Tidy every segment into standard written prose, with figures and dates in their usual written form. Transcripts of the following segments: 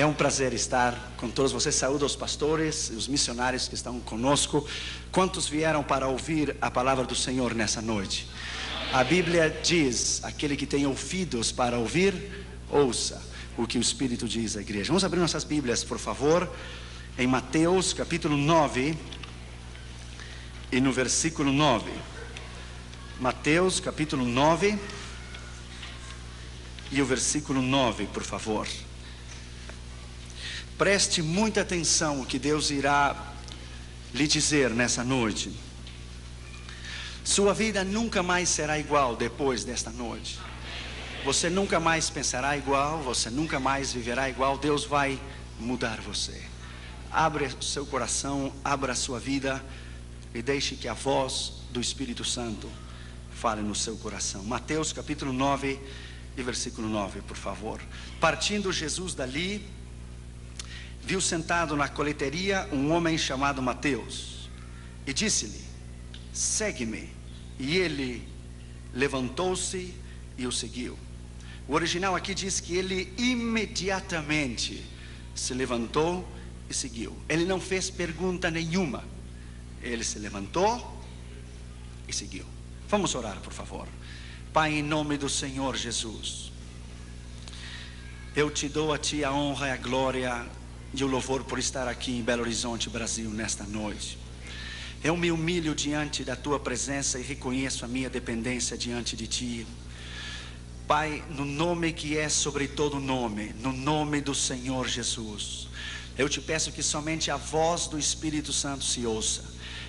É um prazer estar com todos vocês. Saúdo aos pastores e os missionários que estão conosco. Quantos vieram para ouvir a palavra do Senhor nessa noite? A Bíblia diz: aquele que tem ouvidos para ouvir, ouça o que o Espírito diz à igreja. Vamos abrir nossas Bíblias, por favor, em Mateus capítulo 9 e no versículo 9. Mateus capítulo 9 e o versículo 9, por favor. Preste muita atenção no que Deus irá lhe dizer nessa noite. Sua vida nunca mais será igual depois desta noite. Você nunca mais pensará igual, você nunca mais viverá igual. Deus vai mudar você. Abra o seu coração, abra a sua vida e deixe que a voz do Espírito Santo fale no seu coração. Mateus capítulo 9 e versículo 9, por favor. Partindo Jesus dali, viu sentado na coleteria um homem chamado Mateus e disse-lhe: segue-me. E ele levantou-se e o seguiu. O original aqui diz que ele imediatamente se levantou e seguiu. Ele não fez pergunta nenhuma. Ele se levantou e seguiu. Vamos orar, por favor. Pai, em nome do Senhor Jesus, eu te dou a Ti a honra e a glória e o louvor por estar aqui em Belo Horizonte, Brasil, nesta noite. Eu me humilho diante da Tua presença e reconheço a minha dependência diante de Ti. Pai, no nome que é sobre todo nome, no nome do Senhor Jesus, eu te peço que somente a voz do Espírito Santo se ouça,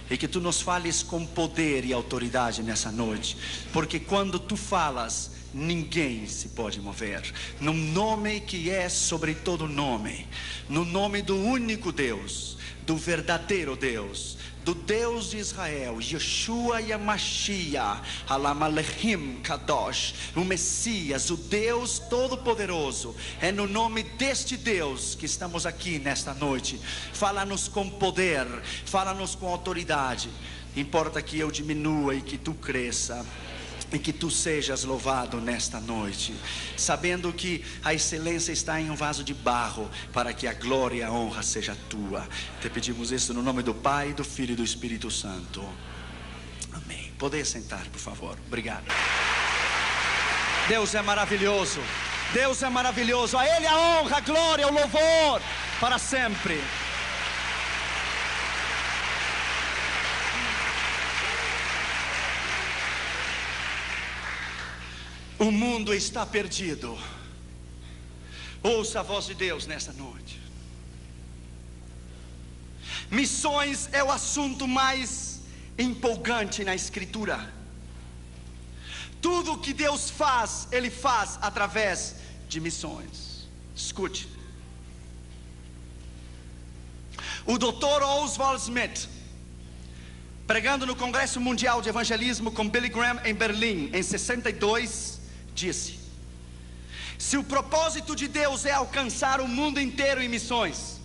e que Tu nos fales com poder e autoridade nessa noite, porque quando Tu falas, ninguém se pode mover. No nome que é sobre todo nome, no nome do único Deus, do verdadeiro Deus, do Deus de Israel, Yeshua Yamashiach, Alamalechim Kadosh, o Messias, o Deus Todo-Poderoso. É no nome deste Deus que estamos aqui nesta noite. Fala-nos com poder, fala-nos com autoridade. Importa que eu diminua e que Tu cresça, e que Tu sejas louvado nesta noite, sabendo que a excelência está em um vaso de barro, para que a glória e a honra seja Tua. Te pedimos isso no nome do Pai, do Filho e do Espírito Santo. Amém. Poder sentar, por favor. Obrigado. Deus é maravilhoso. Deus é maravilhoso. A Ele a honra, a glória, o louvor para sempre. O mundo está perdido. Ouça a voz de Deus nesta noite. Missões é o assunto mais empolgante na Escritura. Tudo que Deus faz, Ele faz através de missões. Escute. O Dr. Oswald Smith, pregando no Congresso Mundial de Evangelismo com Billy Graham em Berlim em 62, disse: se o propósito de Deus é alcançar o mundo inteiro em missões,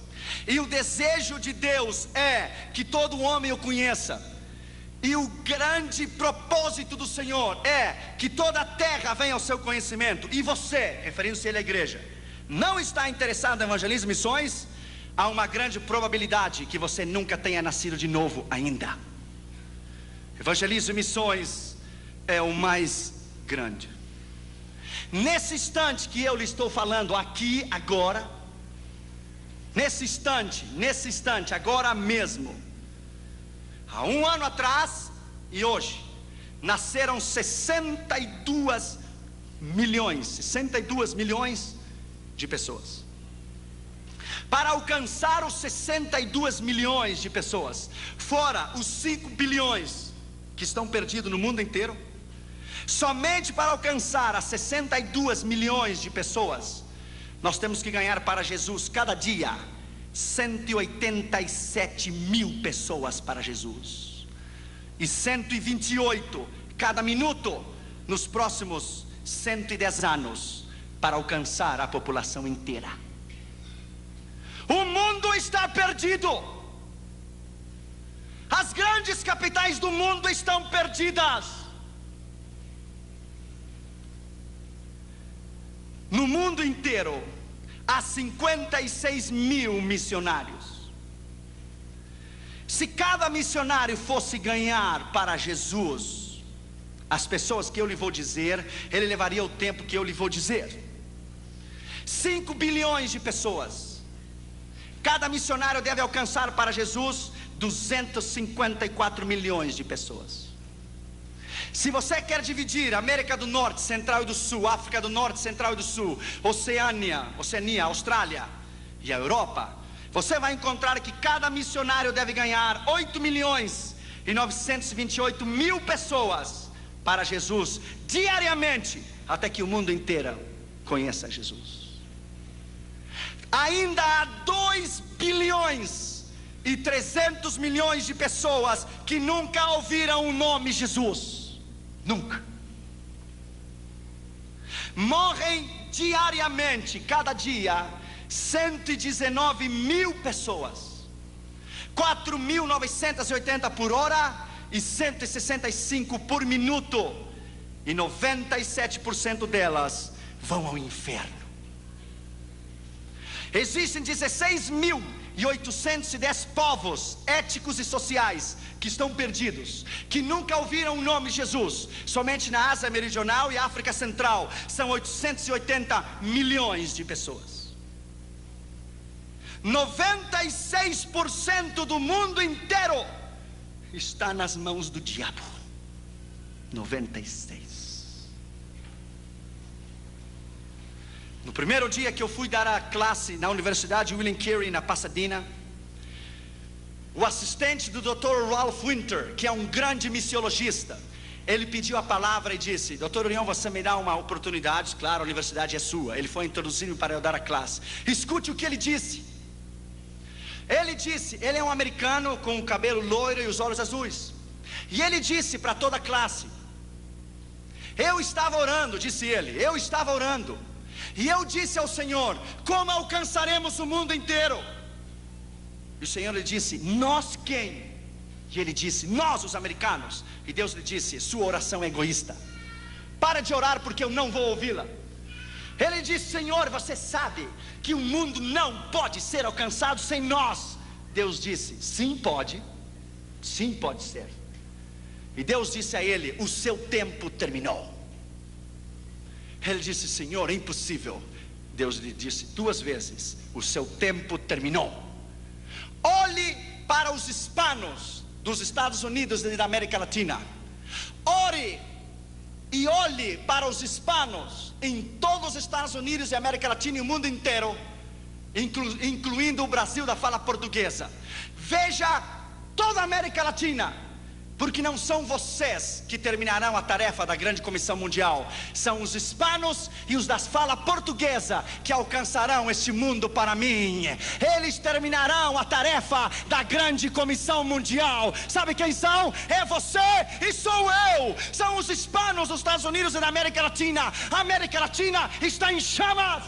e o desejo de Deus é que todo homem o conheça, e o grande propósito do Senhor é que toda a terra venha ao seu conhecimento, e você, referindo-se à igreja, não está interessado em evangelismo e missões, há uma grande probabilidade que você nunca tenha nascido de novo ainda. Evangelismo e missões é o mais grande. Nesse instante que eu lhe estou falando aqui, agora, nesse instante, agora mesmo, há um ano atrás e hoje, nasceram 62 milhões de pessoas. Para alcançar os 62 milhões de pessoas, fora os 5 bilhões que estão perdidos no mundo inteiro, somente para alcançar as 62 milhões de pessoas, nós temos que ganhar para Jesus cada dia 187 mil pessoas para Jesus, e 128 cada minuto nos próximos 110 anos, para alcançar a população inteira. O mundo está perdido. As grandes capitais do mundo estão perdidas. No mundo inteiro a 56 mil missionários. Se cada missionário fosse ganhar para Jesus as pessoas que eu lhe vou dizer, ele levaria o tempo que eu lhe vou dizer. 5 bilhões de pessoas. Cada missionário deve alcançar para Jesus 254 milhões de pessoas. Se você quer dividir América do Norte, Central e do Sul, África do Norte, Central e do Sul, Oceania, Austrália e a Europa, você vai encontrar que cada missionário deve ganhar 8 milhões e 928 mil pessoas para Jesus diariamente, até que o mundo inteiro conheça Jesus. Ainda há 2 bilhões e 300 milhões de pessoas que nunca ouviram o nome Jesus. Nunca. Morrem diariamente, cada dia, 119 mil pessoas, 4.980 por hora e 165 por minuto, e 97% delas vão ao inferno. Existem 16.810 povos étnicos e sociais que estão perdidos, que nunca ouviram o nome Jesus. Somente na Ásia Meridional e África Central são 880 milhões de pessoas. 96% do mundo inteiro está nas mãos do diabo. 96. No primeiro dia que eu fui dar a classe na Universidade William Carey, na Pasadena, o assistente do Dr. Ralph Winter, que é um grande missiologista, ele pediu a palavra e disse: Dr. Urião, você me dá uma oportunidade? Claro, a universidade é sua. Ele foi introduzido para eu dar a classe. Escute o que ele disse. Ele disse, ele é um americano com o cabelo loiro e os olhos azuis, e ele disse para toda a classe: eu estava orando, disse ele, eu estava orando, e eu disse ao Senhor: como alcançaremos o mundo inteiro? E o Senhor lhe disse: nós quem? E ele disse: nós, os americanos. E Deus lhe disse: sua oração é egoísta, para de orar porque eu não vou ouvi-la. Ele disse: Senhor, você sabe que o mundo não pode ser alcançado sem nós. Deus disse: sim pode ser. E Deus disse a ele: o seu tempo terminou. Ele disse: Senhor, é impossível. Deus lhe disse 2 vezes: o seu tempo terminou. Olhe para os hispanos dos Estados Unidos e da América Latina. Ore e olhe para os hispanos em todos os Estados Unidos e América Latina e o mundo inteiro, incluindo o Brasil da fala portuguesa. Veja toda a América Latina, porque não são vocês que terminarão a tarefa da grande comissão mundial, são os hispanos e os das fala portuguesa que alcançarão este mundo para mim. Eles terminarão a tarefa da grande comissão mundial. Sabe quem são? É você e sou eu. São os hispanos dos Estados Unidos e da América Latina. A América Latina está em chamas.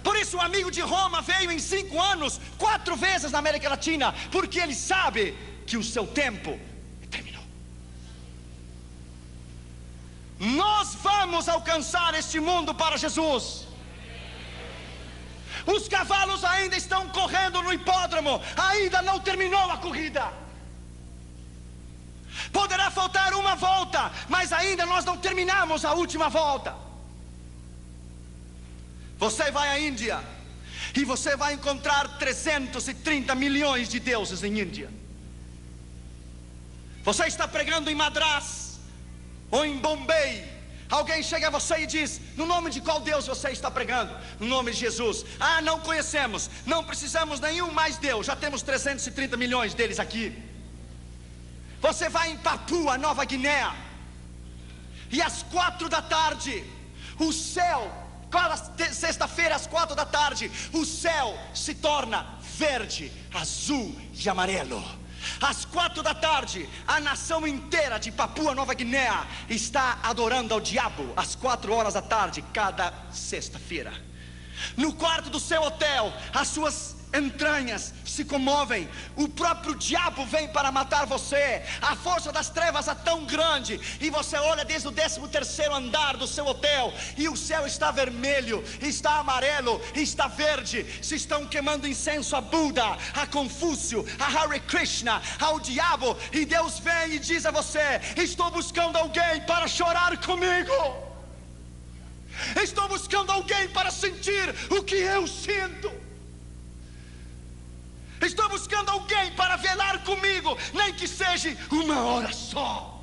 Por isso o amigo de Roma veio em 5 anos 4 vezes na América Latina, porque ele sabe que o seu tempo terminou. Nós vamos alcançar este mundo para Jesus. Os cavalos ainda estão correndo no hipódromo, ainda não terminou a corrida. Poderá faltar uma volta, mas ainda nós não terminamos a última volta. Você vai à Índia e você vai encontrar 330 milhões de deuses em Índia. Você está pregando em Madras ou em Bombay, alguém chega a você e diz: no nome de qual Deus você está pregando? No nome de Jesus. Ah, não conhecemos, não precisamos nenhum mais Deus, já temos 330 milhões deles aqui. Você vai em Papua Nova Guiné e às 4 da tarde o céu, sexta-feira às 4 da tarde, o céu se torna verde, azul e amarelo. Às 4 da tarde, a nação inteira de Papua Nova Guiné está adorando ao diabo às 4 horas da tarde, cada sexta-feira. No quarto do seu hotel, as suas entranhas se comovem. O próprio diabo vem para matar você. A força das trevas é tão grande, e você olha desde o 13º andar do seu hotel, e o céu está vermelho, está amarelo, está verde. Se estão queimando incenso a Buda, a Confúcio, a Hare Krishna, ao diabo. E Deus vem e diz a você: estou buscando alguém para chorar comigo. Estou buscando alguém para sentir o que eu sinto. Estou buscando alguém para velar comigo, nem que seja uma hora só.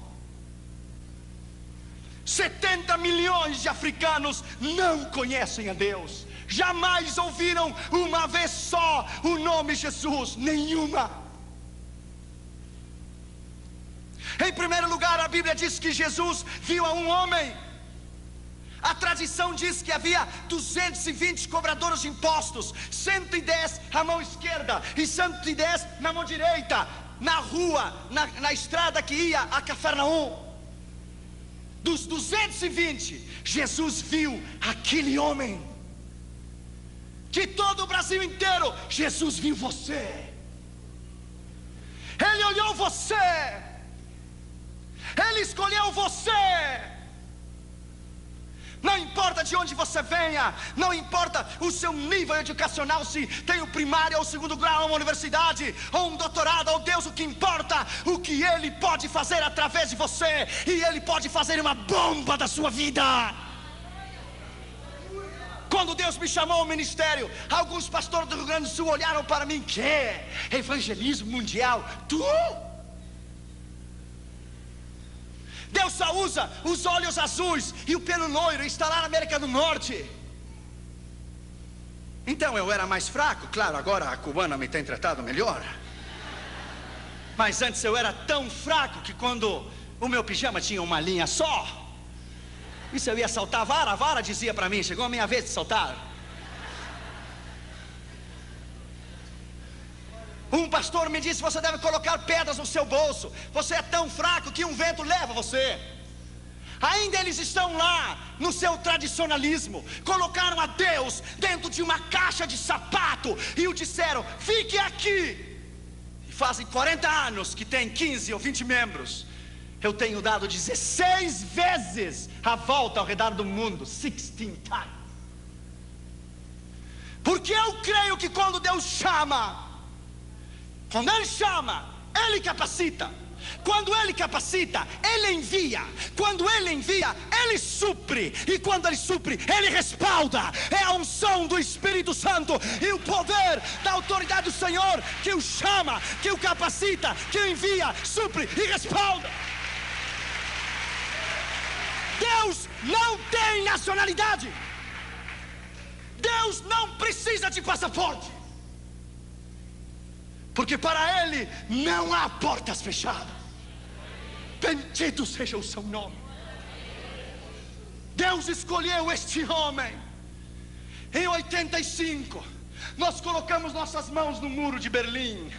70 milhões de africanos não conhecem a Deus. Jamais ouviram uma vez só o nome Jesus. Nenhuma. Em primeiro lugar, a Bíblia diz que Jesus viu a um homem. A tradição diz que havia 220 cobradores de impostos, 110 à mão esquerda e 110 na mão direita, na rua, na estrada que ia a Cafarnaum. Dos 220, Jesus viu aquele homem. De todo o Brasil inteiro, Jesus viu você. Ele olhou você. Ele escolheu você. Não importa de onde você venha, não importa o seu nível educacional, se tem o primário ou o segundo grau, uma universidade ou um doutorado, ou Deus, o que importa, o que Ele pode fazer através de você. E Ele pode fazer uma bomba da sua vida. Quando Deus me chamou ao ministério, alguns pastores do Rio Grande do Sul olharam para mim: que evangelismo mundial? Tu? Deus só usa os olhos azuis e o pelo loiro, está lá na América do Norte. Então eu era mais fraco. Claro, agora a cubana me tem tratado melhor. Mas antes eu era tão fraco que quando o meu pijama tinha uma linha só, e se eu ia saltar a vara dizia para mim: chegou a minha vez de saltar. Um pastor me disse: você deve colocar pedras no seu bolso. Você é tão fraco que um vento leva você. Ainda eles estão lá no seu tradicionalismo. Colocaram a Deus dentro de uma caixa de sapato e o disseram: fique aqui. E fazem 40 anos que tem 15 ou 20 membros. Eu tenho dado 16 vezes a volta ao redor do mundo. 16 times. Porque eu creio que quando Deus chama, quando Ele chama, Ele capacita. Quando Ele capacita, Ele envia. Quando Ele envia, Ele supre. E quando Ele supre, Ele respalda. É a unção do Espírito Santo e o poder da autoridade do Senhor que o chama, que o capacita, que o envia, supre e respalda. Deus não tem nacionalidade. Deus não precisa de passaporte. Porque para Ele não há portas fechadas. Bendito seja o seu nome. Deus escolheu este homem. Em 85, nós colocamos nossas mãos no muro de Berlim.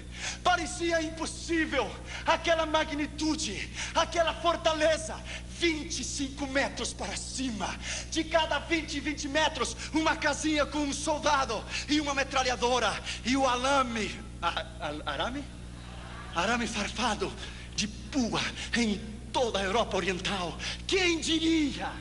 Parecia impossível aquela magnitude, aquela fortaleza. 25 metros para cima. De cada 20 metros, uma casinha com um soldado e uma metralhadora. E o arame farpado de pua em toda a Europa Oriental. Quem diria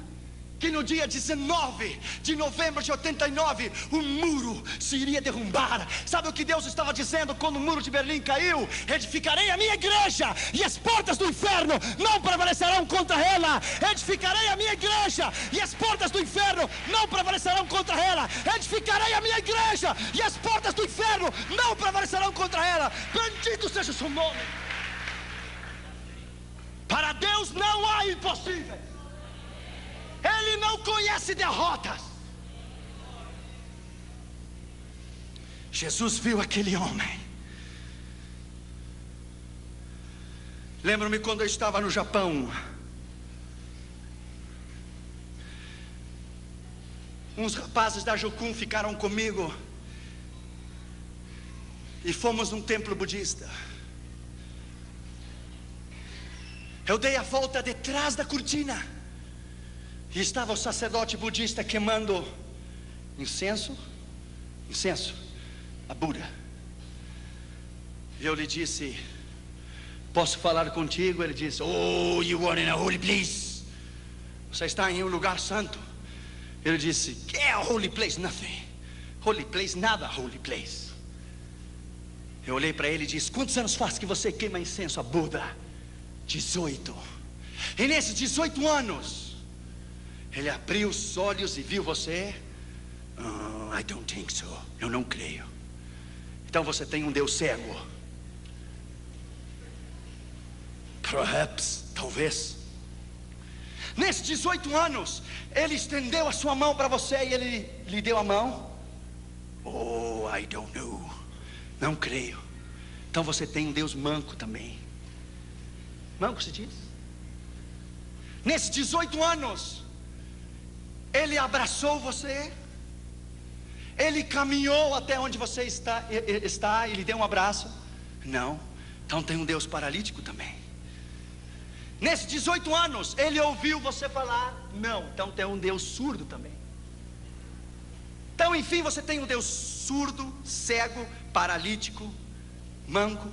que no dia 19 de novembro de 89 o muro se iria derrubar? Sabe o que Deus estava dizendo quando o muro de Berlim caiu? Edificarei a minha igreja e as portas do inferno não prevalecerão contra ela. Edificarei a minha igreja e as portas do inferno não prevalecerão contra ela. Edificarei a minha igreja e as portas do inferno não prevalecerão contra ela. Bendito seja o seu nome. Para Deus não há impossível. Ele não conhece derrotas. Jesus viu aquele homem. Lembro-me quando eu estava no Japão. Uns rapazes da Jokun ficaram comigo e fomos num templo budista. Eu dei a volta detrás da cortina e estava o sacerdote budista queimando incenso a Buda. Eu lhe disse: posso falar contigo? Ele disse: oh, you are in a holy place. Você está em um lugar santo. Ele disse: que é a holy place? Nothing. Holy place, nada holy place. Eu olhei para ele e disse: quantos anos faz que você queima incenso a Buda? 18. E nesses 18 anos, ele abriu os olhos e viu você? Oh, I don't think so. Eu não creio. Então você tem um Deus cego. Perhaps, talvez. Nesses 18 anos, ele estendeu a sua mão para você e ele lhe deu a mão. Oh, I don't know. Não creio. Então você tem um Deus manco também. Manco se diz? Nesses 18 anos, ele abraçou você. Ele caminhou até onde você está e lhe deu um abraço? Não. Então tem um Deus paralítico também. Nesses 18 anos, ele ouviu você falar? Não. Então tem um Deus surdo também. Então, enfim, você tem um Deus surdo, cego, paralítico, manco.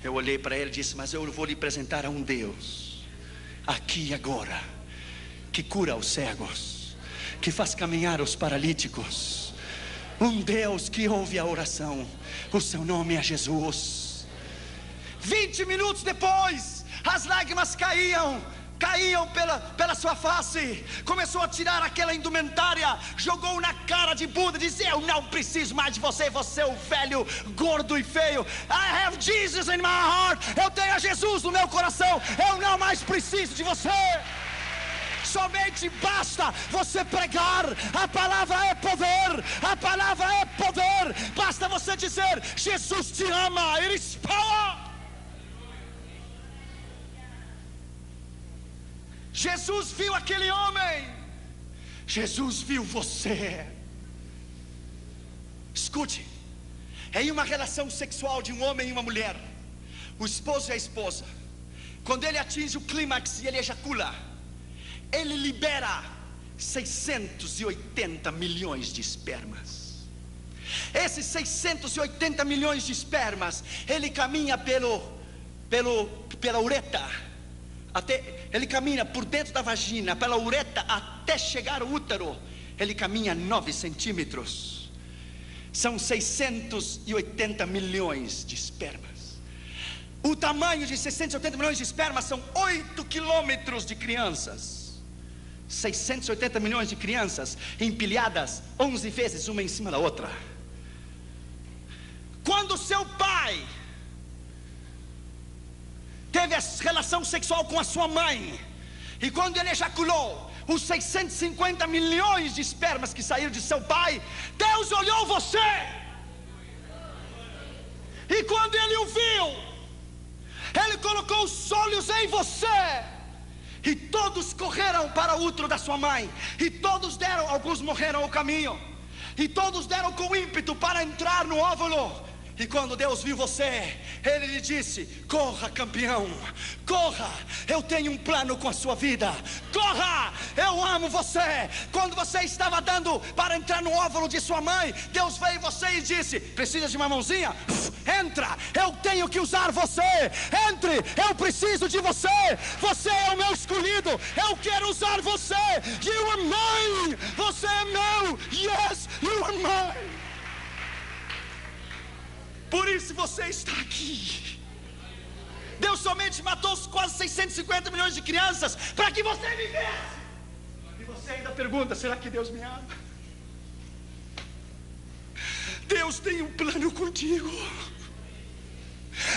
Eu olhei para ele e disse: mas eu vou lhe apresentar a um Deus, aqui e agora, que cura os cegos, que faz caminhar os paralíticos. Um Deus que ouve a oração. O seu nome é Jesus. 20 minutos depois, as lágrimas caíam pela sua face. Começou a tirar aquela indumentária, jogou na cara de Buda, disse: eu não preciso mais de você, você é o velho, gordo e feio. I have Jesus in my heart. Eu tenho a Jesus no meu coração. Eu não mais preciso de você. Somente basta você pregar. A palavra é poder. A palavra é poder. Basta você dizer: Jesus te ama. It is power. Jesus viu aquele homem. Jesus viu você. Escute, em uma relação sexual de um homem e uma mulher, o esposo e a esposa, quando ele atinge o clímax e ele ejacula, ele libera 680 milhões de espermas. Esses 680 milhões de espermas, ele caminha pela uretra. Ele caminha por dentro da vagina, pela uretra, até chegar ao útero. Ele caminha 9 centímetros. São 680 milhões de espermas. O tamanho de 680 milhões de espermas são 8 quilômetros de crianças. 680 milhões de crianças empilhadas 11 vezes uma em cima da outra. Quando seu pai teve relação sexual com a sua mãe, e quando ele ejaculou, os 650 milhões de espermas que saíram de seu pai, Deus olhou você, e quando ele o viu, ele colocou os olhos em você, e todos correram para o útero da sua mãe, e todos deram, alguns morreram ao caminho, e todos deram com ímpeto para entrar no óvulo. E quando Deus viu você, Ele lhe disse: corra, campeão, corra, eu tenho um plano com a sua vida. Corra, eu amo você. Quando você estava dando para entrar no óvulo de sua mãe, Deus veio em você e disse: precisa de uma mãozinha? Entra, eu tenho que usar você. Entre, eu preciso de você. Você é o meu escolhido, eu quero usar você. You are mine, você é meu. Yes, you are mine. Por isso você está aqui. Deus somente matou os quase 650 milhões de crianças para que você vivesse. E você ainda pergunta: será que Deus me ama? Deus tem um plano contigo.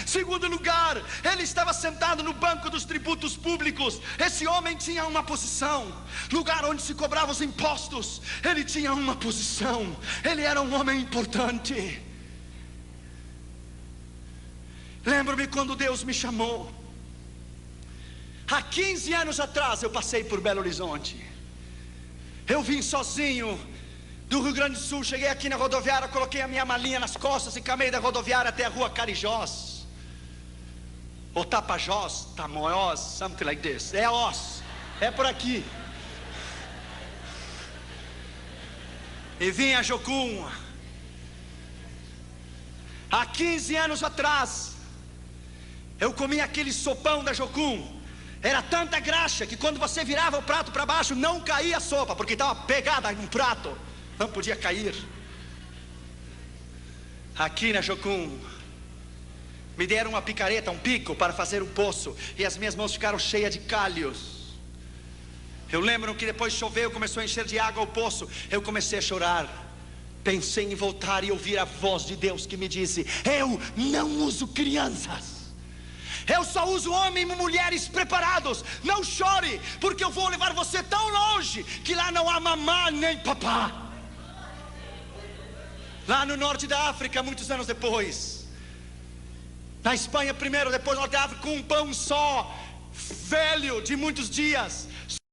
Segundo lugar, ele estava sentado no banco dos tributos públicos. Esse homem tinha uma posição, lugar onde se cobravam os impostos. Ele tinha uma posição, ele era um homem importante. Lembro-me quando Deus me chamou. Há 15 anos atrás eu passei por Belo Horizonte. Eu vim sozinho do Rio Grande do Sul. Cheguei aqui na rodoviária, coloquei a minha malinha nas costas e caminhei da rodoviária até a rua Carijós, ou Tapajós, Tamoiós, something like this. É Oz, é por aqui. E vim a Jocum. Há 15 anos atrás, eu comi aquele sopão da Jocum. Era tanta graxa que quando você virava o prato para baixo, não caía a sopa, porque estava pegada no prato, não podia cair. Aqui na Jocum, me deram uma picareta, um pico para fazer um poço, e as minhas mãos ficaram cheias de calhos. Eu lembro que depois choveu, começou a encher de água o poço. Eu comecei a chorar. Pensei em voltar e ouvir a voz de Deus que me disse: eu não uso crianças, eu só uso homens e mulheres preparados. Não chore, porque eu vou levar você tão longe que lá não há mamá nem papá. Lá no norte da África, muitos anos depois, na Espanha primeiro, depois no norte da África, com um pão só, velho de muitos dias,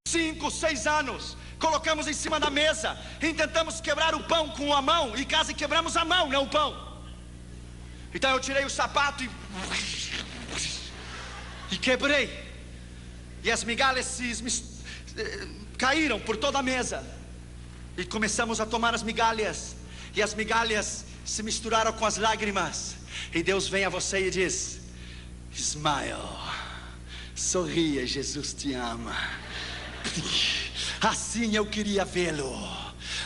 5, 6 anos, colocamos em cima da mesa e tentamos quebrar o pão com a mão, e quase quebramos a mão, não o pão. Então eu tirei o sapato e quebrei, e as migalhas caíram por toda a mesa, e começamos a tomar as migalhas, e as migalhas se misturaram com as lágrimas, e Deus vem a você e diz: smile, sorria, Jesus te ama. Assim eu queria vê-lo.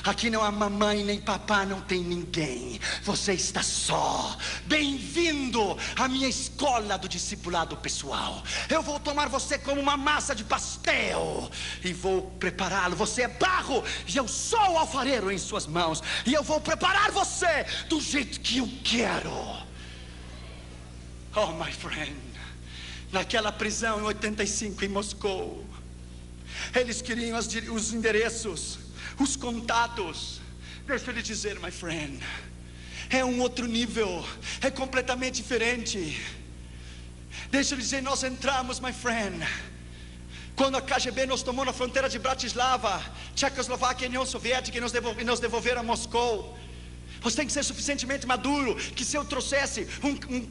Aqui não há mamãe nem papá, não tem ninguém. Você está só. Bem-vindo à minha escola do discipulado pessoal. Eu vou tomar você como uma massa de pastel e vou prepará-lo. Você é barro e eu sou o alfareiro em suas mãos, e eu vou preparar você do jeito que eu quero. Oh, my friend, naquela prisão em 85 em Moscou, eles queriam os endereços, os contatos. Deixa eu lhe dizer, my friend, é um outro nível, é completamente diferente. Deixa eu lhe dizer, nós entramos, my friend, quando a KGB nos tomou na fronteira de Bratislava, Tchecoslováquia e União Soviética, e nos devolveram a Moscou. Você tem que ser suficientemente maduro, que se eu trouxesse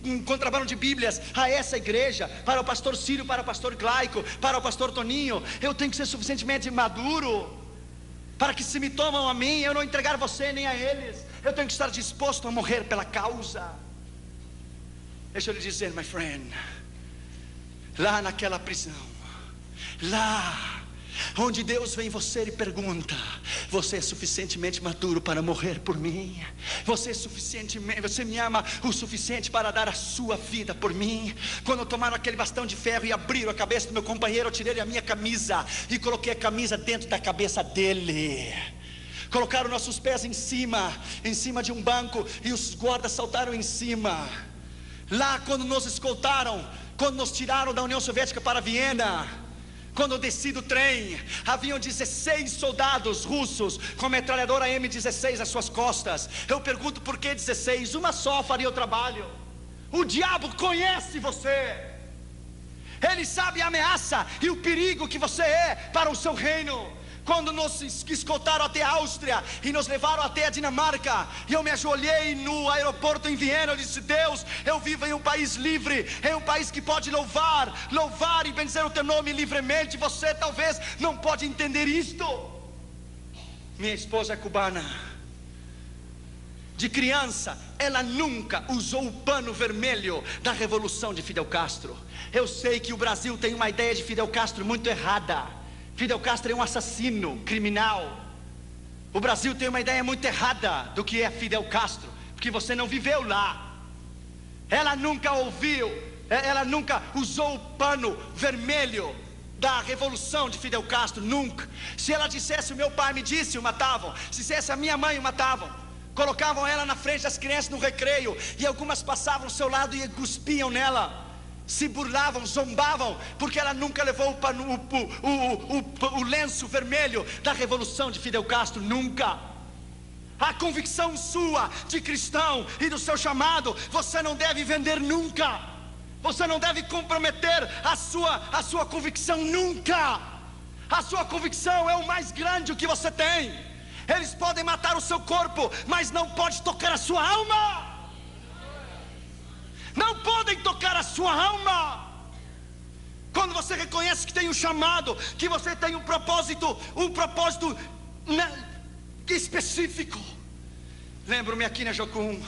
um contrabando de bíblias a essa igreja, para o pastor Círio, para o pastor Glaico, para o pastor Toninho, eu tenho que ser suficientemente maduro, para que se me tomam a mim, eu não entregar você nem a eles. Eu tenho que estar disposto a morrer pela causa. Deixa eu lhe dizer, my friend, lá naquela prisão, lá onde Deus vem você e pergunta: você é suficientemente maduro para morrer por mim? Você me ama o suficiente para dar a sua vida por mim? Quando tomaram aquele bastão de ferro e abriram a cabeça do meu companheiro, eu tirei a minha camisa e coloquei a camisa dentro da cabeça dele. Colocaram nossos pés em cima de um banco, e os guardas saltaram em cima. Lá quando nos escoltaram, quando nos tiraram da União Soviética para Viena, quando eu desci do trem, haviam 16 soldados russos com metralhadora M16 às suas costas. Eu pergunto, por que 16? Uma só faria o trabalho. O diabo conhece você. Ele sabe a ameaça e o perigo que você é para o seu reino. Quando nos escoltaram até a Áustria e nos levaram até a Dinamarca, e eu me ajoelhei no aeroporto em Viena, eu disse: Deus, eu vivo em um país livre, em um país que pode louvar e benzer o teu nome livremente. Você talvez não pode entender isto. Minha esposa é cubana. De criança, ela nunca usou o pano vermelho da revolução de Fidel Castro. Eu sei que o Brasil tem uma ideia de Fidel Castro muito errada. Fidel Castro é um assassino, criminal. O Brasil tem uma ideia muito errada do que é Fidel Castro, porque você não viveu lá. Ela nunca usou o pano vermelho da revolução de Fidel Castro, nunca. Se ela dissesse: o meu pai me disse, o matavam. Se dissesse: a minha mãe, o matavam. Colocavam ela na frente das crianças no recreio, e algumas passavam ao seu lado e cuspiam nela, se burlavam, zombavam, porque ela nunca levou o lenço vermelho da revolução de Fidel Castro, nunca. A convicção sua de cristão e do seu chamado, você não deve vender nunca. Você não deve comprometer a sua convicção nunca. A sua convicção é o mais grande que você tem. Eles podem matar o seu corpo, mas não pode tocar a sua alma. Não podem tocar a sua alma. Quando você reconhece que tem um chamado, que você tem um propósito específico. Lembro-me aqui na Jocum,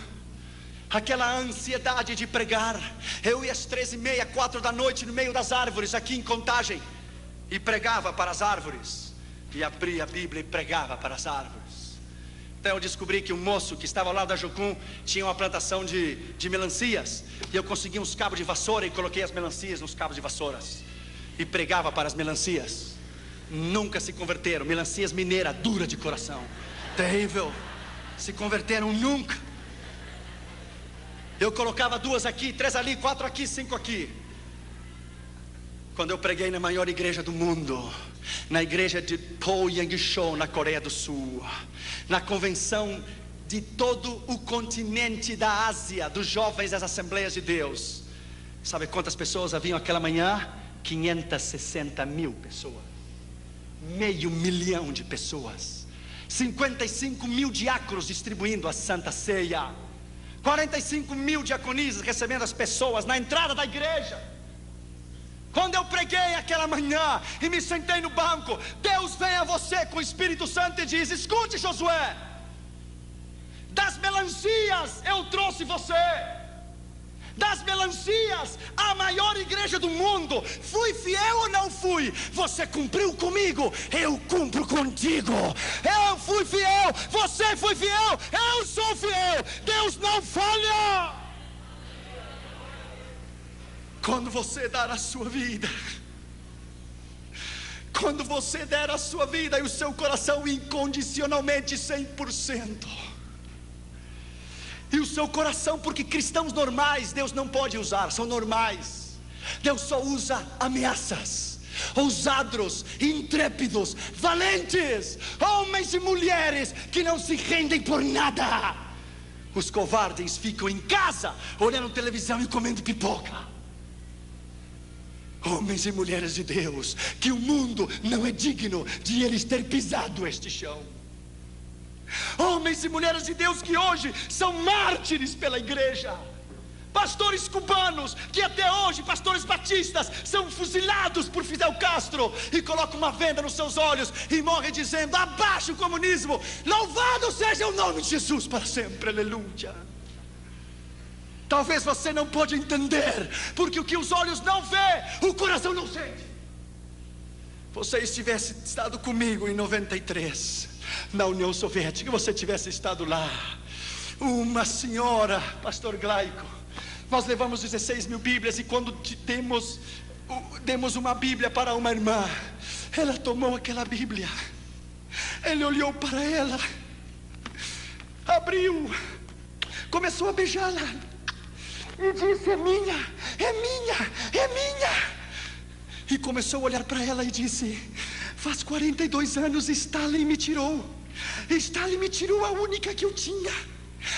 aquela ansiedade de pregar. Eu ia às 13h30, 4 da noite, no meio das árvores, aqui em Contagem, e pregava para as árvores, e abria a Bíblia e pregava para as árvores. Então eu descobri que um moço que estava ao lado da Jocum tinha uma plantação de melancias, e eu consegui uns cabos de vassoura e coloquei as melancias nos cabos de vassouras e pregava para as melancias. Nunca se converteram. Melancias mineira, dura de coração, terrível. Se converteram nunca. Eu colocava 2 aqui, 3 ali, 4 aqui, 5 aqui. Quando eu preguei na maior igreja do mundo, na igreja de Poyang-sho, na Coreia do Sul, na convenção de todo o continente da Ásia, dos jovens das Assembleias de Deus, sabe quantas pessoas haviam aquela manhã? 560 mil pessoas, 500 mil de pessoas, 55 mil diáconos distribuindo a Santa Ceia, 45 mil diaconisas recebendo as pessoas na entrada da igreja. Quando eu preguei aquela manhã e me sentei no banco, Deus vem a você com o Espírito Santo e diz: escute, Josué, das melancias eu trouxe você, das melancias, a maior igreja do mundo. Fui fiel ou não fui? Você cumpriu comigo, eu cumpro contigo. Eu fui fiel, você foi fiel, eu sou fiel. Deus não falha. Quando você dar a sua vida, quando você der a sua vida e o seu coração incondicionalmente 100%, e o seu coração, porque cristãos normais Deus não pode usar, são normais. Deus só usa ameaças, ousados, intrépidos, valentes, homens e mulheres que não se rendem por nada. Os covardes ficam em casa olhando televisão e comendo pipoca. Homens e mulheres de Deus, que o mundo não é digno de eles ter pisado este chão. Homens e mulheres de Deus que hoje são mártires pela igreja. Pastores cubanos que até hoje, pastores batistas, são fuzilados por Fidel Castro e colocam uma venda nos seus olhos e morrem dizendo: abaixo o comunismo, louvado seja o nome de Jesus para sempre, aleluia. Talvez você não pode entender, porque o que os olhos não vê, o coração não sente. Você tivesse estado comigo em 93, na União Soviética, você tivesse estado lá, uma senhora, pastor Glaico, nós levamos 16 mil Bíblias, e quando demos uma Bíblia para uma irmã, ela tomou aquela Bíblia, ele olhou para ela, abriu, começou a beijá-la e disse: é minha, é minha, é minha. E começou a olhar para ela e disse: faz 42 anos Stalin me tirou. Stalin me tirou a única que eu tinha.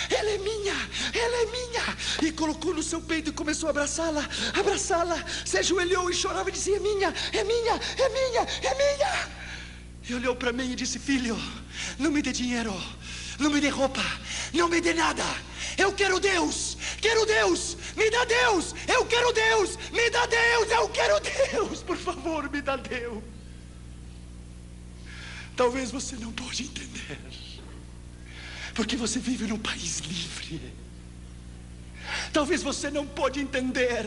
Ela é minha, ela é minha. E colocou no seu peito e começou a abraçá-la, abraçá-la. Se ajoelhou e chorava e dizia: é minha, é minha, é minha, é minha. E olhou para mim e disse: filho, não me dê dinheiro, não me dê roupa, não me dê nada. Eu quero Deus, me dá Deus, eu quero Deus, me dá Deus, eu quero Deus, por favor, me dá Deus. Talvez você não pode entender, porque você vive num país livre. Talvez você não pode entender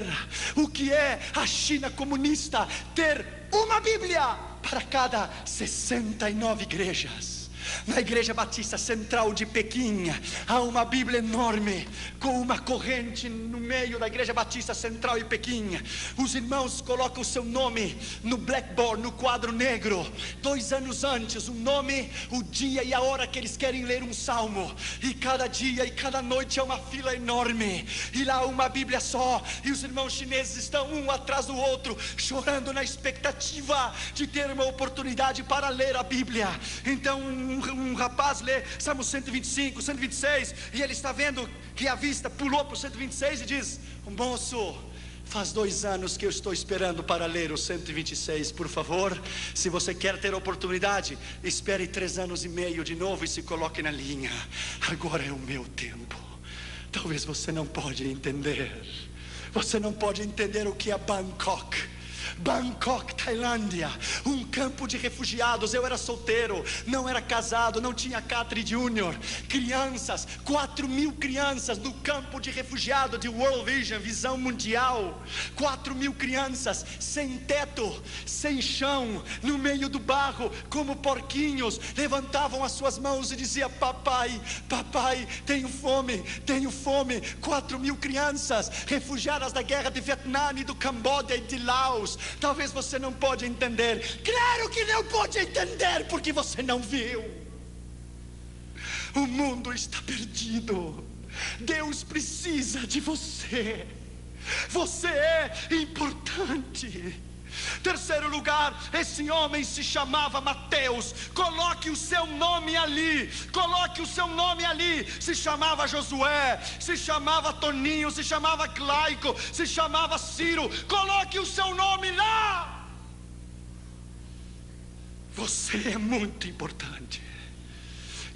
o que é a China comunista ter uma Bíblia para cada 69 igrejas. Na Igreja Batista Central de Pequim há uma Bíblia enorme, com uma corrente no meio da Igreja Batista Central de Pequim. Os irmãos colocam o seu nome no blackboard, no quadro negro, 2 anos antes, o nome, o dia e a hora que eles querem ler um salmo. E cada dia e cada noite é uma fila enorme, e lá uma Bíblia só, e os irmãos chineses estão um atrás do outro, chorando na expectativa de ter uma oportunidade para ler a Bíblia. Então um rapaz lê Salmo 125, 126, e ele está vendo que a vista pulou para o 126 e diz: moço, faz 2 anos que eu estou esperando para ler o 126, por favor, se você quer ter oportunidade, espere 3 anos e meio de novo e se coloque na linha, agora é o meu tempo. Talvez você não pode entender, você não pode entender o que é Bangkok. Bangkok, Tailândia, um campo de refugiados. Eu era solteiro, não era casado, não tinha Catri Júnior. Crianças, 4.000 crianças no campo de refugiado de World Vision, visão mundial. 4.000 crianças sem teto, sem chão, no meio do barro, como porquinhos, levantavam as suas mãos e diziam: papai, papai, tenho fome, tenho fome. 4.000 crianças refugiadas da guerra de Vietnã e do Camboja e de Laos. Talvez você não pode entender. Claro que não pode entender, porque você não viu. O mundo está perdido. Deus precisa de você. Você é importante. Terceiro lugar, esse homem se chamava Mateus. Coloque o seu nome ali. Coloque o seu nome ali. Se chamava Josué, se chamava Toninho, se chamava Claico, se chamava Ciro. Coloque o seu nome lá. Você é muito importante.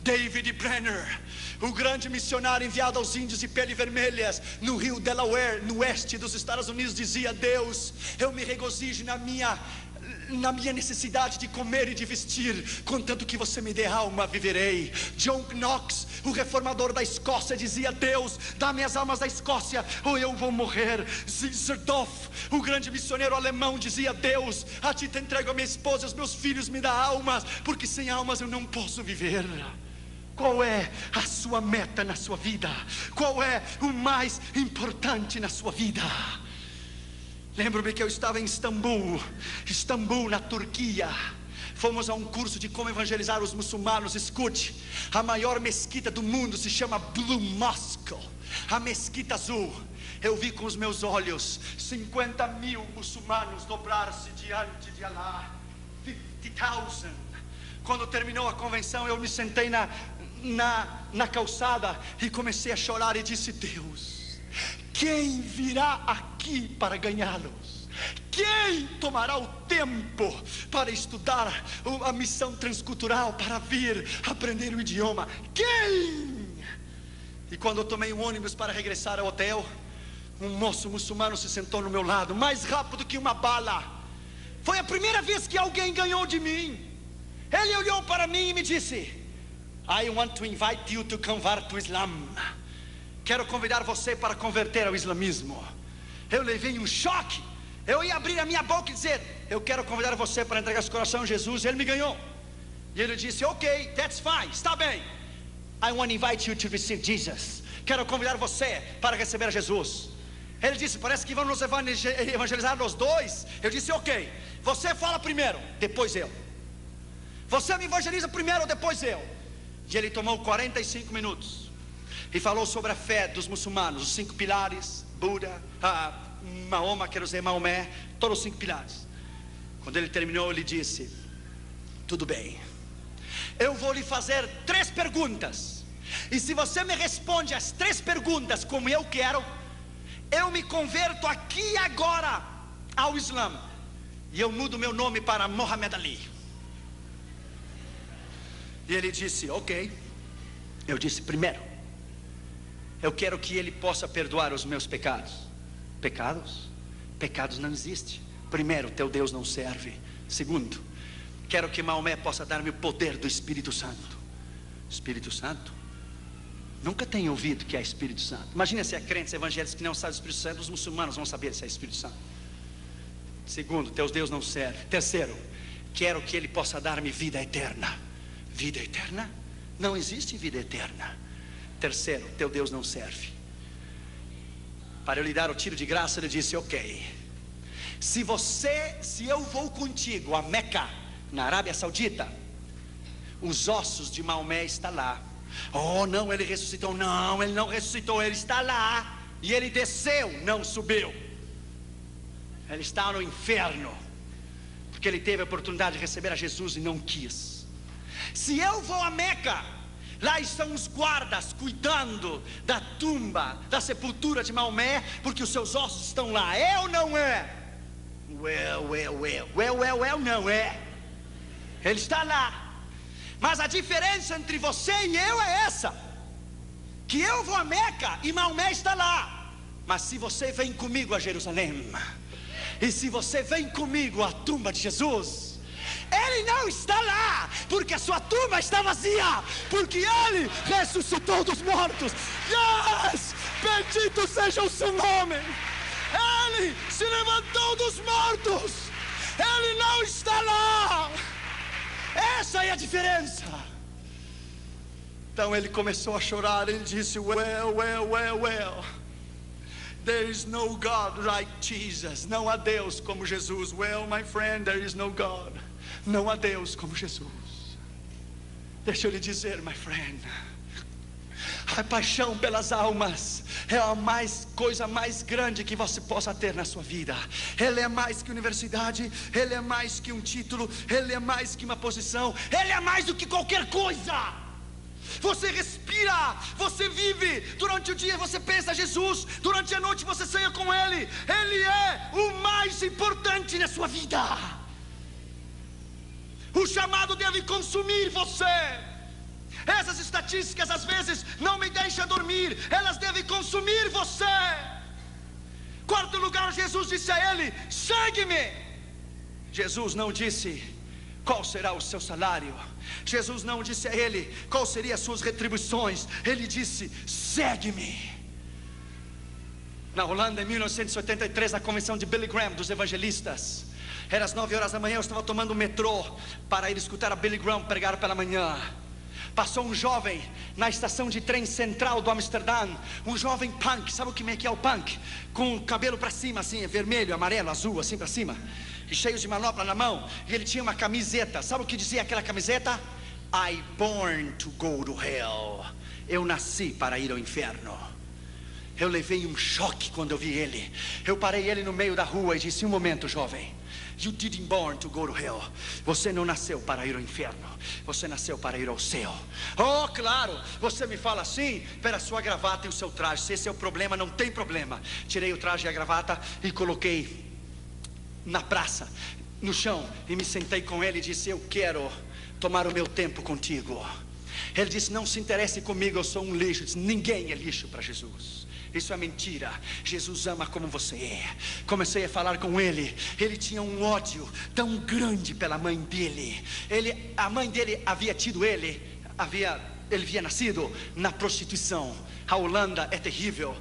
David Brenner, o grande missionário enviado aos índios de pele vermelhas no rio Delaware, no oeste dos Estados Unidos, dizia: Deus, eu me regozijo na minha necessidade de comer e de vestir, contanto que você me dê alma, viverei. John Knox, o reformador da Escócia, dizia: Deus, dá-me as almas da Escócia ou eu vou morrer. Zerdorf, o grande missionário alemão, dizia: Deus, a ti te entrego a minha esposa e os meus filhos, me dá almas, porque sem almas eu não posso viver. Qual é a sua meta na sua vida? Qual é o mais importante na sua vida? Lembro-me que eu estava em Istambul, na Turquia. Fomos a um curso de como evangelizar os muçulmanos. Escute, a maior mesquita do mundo se chama Blue Mosque, a mesquita azul. Eu vi com os meus olhos 50.000 muçulmanos dobrar-se diante de Allah. 50.000. Quando terminou a convenção, eu me sentei na calçada e comecei a chorar e disse: Deus, quem virá aqui para ganhá-los? Quem tomará o tempo para estudar a missão transcultural, para vir aprender o idioma? Quem? E quando eu tomei um ônibus para regressar ao hotel, um moço muçulmano se sentou no meu lado, mais rápido que uma bala. Foi a primeira vez que alguém ganhou de mim. Ele olhou para mim e me disse: I want to invite you to convert to Islam. Quero convidar você para converter ao islamismo. Eu levei um choque. Eu ia abrir a minha boca e dizer: eu quero convidar você para entregar seu coração a Jesus. Ele me ganhou. E ele disse: ok, that's fine, está bem. I want to invite you to receive Jesus. Quero convidar você para receber Jesus. Ele disse: parece que vamos nos evangelizar os dois. Eu disse: ok, você fala primeiro, depois eu. Você me evangeliza primeiro, depois eu. E ele tomou 45 minutos e falou sobre a fé dos muçulmanos, os 5 pilares, Buda, Mahoma, quero dizer Maomé, todos os 5 pilares. Quando ele terminou, ele disse: tudo bem, eu vou lhe fazer 3 perguntas, e se você me responde as 3 perguntas como eu quero, eu me converto aqui e agora ao Islã, e eu mudo meu nome para Muhammad Ali. E ele disse: ok. Eu disse: primeiro, eu quero que ele possa perdoar os meus pecados. Pecados? Pecados não existem. Primeiro, teu Deus não serve. Segundo, quero que Maomé possa dar-me o poder do Espírito Santo. Espírito Santo? Nunca tenho ouvido que é Espírito Santo. Imagina se há crentes evangélicos que não sabem do Espírito Santo. Os muçulmanos vão saber se é Espírito Santo. Segundo, teu Deus não serve. Terceiro, quero que ele possa dar-me vida eterna. Vida eterna? Não existe vida eterna. Terceiro, teu Deus não serve. Para eu lhe dar o tiro de graça, ele disse: ok, se eu vou contigo a Meca, na Arábia Saudita, os ossos de Maomé estão lá. Oh não, ele ressuscitou. Não, ele não ressuscitou, ele está lá. E ele desceu, não subiu. Ele está no inferno, porque ele teve a oportunidade de receber a Jesus e não quis. Se eu vou a Meca, lá estão os guardas cuidando da tumba, da sepultura de Maomé, porque os seus ossos estão lá. É ou não é? Não é. Ele está lá. Mas a diferença entre você e eu é essa: que eu vou a Meca e Maomé está lá. Mas se você vem comigo a Jerusalém, E se você vem comigo à tumba de Jesus, Ele não está lá, porque a sua tumba está vazia, porque Ele ressuscitou dos mortos. Yes! Bendito seja o seu nome. Ele se levantou dos mortos. Ele não está lá. Essa é a diferença. Então ele começou a chorar. Ele disse: well, there is no God like Jesus. Não há Deus como Jesus. Well, my friend, there is no God. Não há Deus como Jesus. Deixa eu lhe dizer, my friend, a paixão pelas almas é a coisa mais grande que você possa ter na sua vida. Ele é mais que universidade, ele é mais que um título, ele é mais que uma posição, ele é mais do que qualquer coisa. Você respira, você vive. Durante o dia você pensa em Jesus, durante a noite você sonha com Ele. Ele é o mais importante na sua vida. O chamado deve consumir você. Essas estatísticas às vezes não me deixam dormir. Elas devem consumir você. Quarto lugar, Jesus disse a ele: segue-me. Jesus não disse qual será o seu salário. Jesus não disse a ele qual seriam as suas retribuições. Ele disse: segue-me. Na Holanda, em 1983, na convenção de Billy Graham, dos evangelistas, era às 9 horas da manhã. Eu estava tomando o metrô para ir escutar a Billy Graham pregar pela manhã. Passou um jovem na estação de trem central do Amsterdã. Um jovem punk, sabe o que é o punk? Com o cabelo para cima assim, vermelho, amarelo, azul, assim para cima, e cheio de manopla na mão. E ele tinha uma camiseta. Sabe o que dizia aquela camiseta? I born to go to hell. Eu nasci para ir ao inferno. Eu levei um choque quando eu vi ele. Eu parei ele no meio da rua e disse: um momento, jovem, you didn't born to go to hell. Você não nasceu para ir ao inferno. Você nasceu para ir ao céu. Oh, claro, você me fala assim pela sua gravata e o seu traje. Se esse é o problema, não tem problema. Tirei o traje e a gravata e coloquei na praça, no chão, e me sentei com ele e disse: eu quero tomar o meu tempo contigo. Ele disse: não se interesse comigo, eu sou um lixo. Eu disse: ninguém é lixo para Jesus. Isso é mentira. Jesus ama como você é. Comecei a falar com ele. Ele tinha um ódio tão grande pela mãe dele. A mãe dele havia tido ele havia nascido na prostituição. A Holanda é terrível.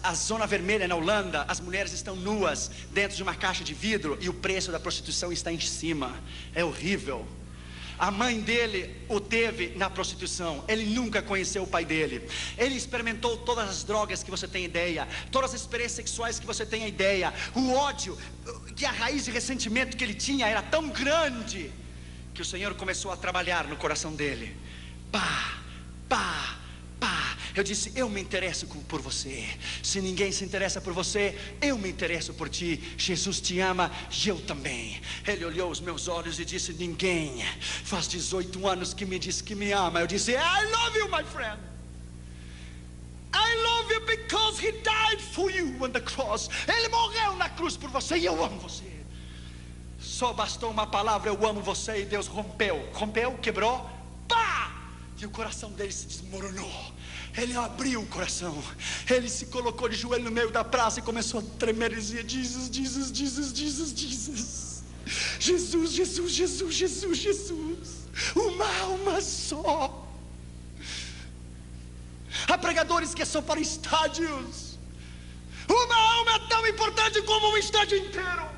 A zona vermelha na Holanda, as mulheres estão nuas dentro de uma caixa de vidro e o preço da prostituição está em cima. É horrível. A mãe dele o teve na prostituição. Ele nunca conheceu o pai dele. Ele experimentou todas as drogas que você tem ideia, todas as experiências sexuais que você tem ideia. O ódio, que a raiz de ressentimento que ele tinha era tão grande que o Senhor começou a trabalhar no coração dele. Pá. Eu disse: eu me interesso por você. Se ninguém se interessa por você, eu me interesso por ti. Jesus te ama e eu também. Ele olhou os meus olhos e disse: ninguém faz 18 anos que me diz que me ama. Eu disse: I love you, my friend. I love you because he died for you on the cross. Ele morreu na cruz por você e eu amo você. Só bastou uma palavra: eu amo você, e Deus rompeu, quebrou, pá! E o coração dele se desmoronou. Ele abriu o coração. Ele se colocou de joelho no meio da praça e começou a tremer e dizia: Jesus, Jesus, Jesus, Jesus, Jesus. Jesus, Jesus, Jesus, Jesus, Jesus. Uma alma só. Há pregadores que são para estádios. Uma alma é tão importante como um estádio inteiro.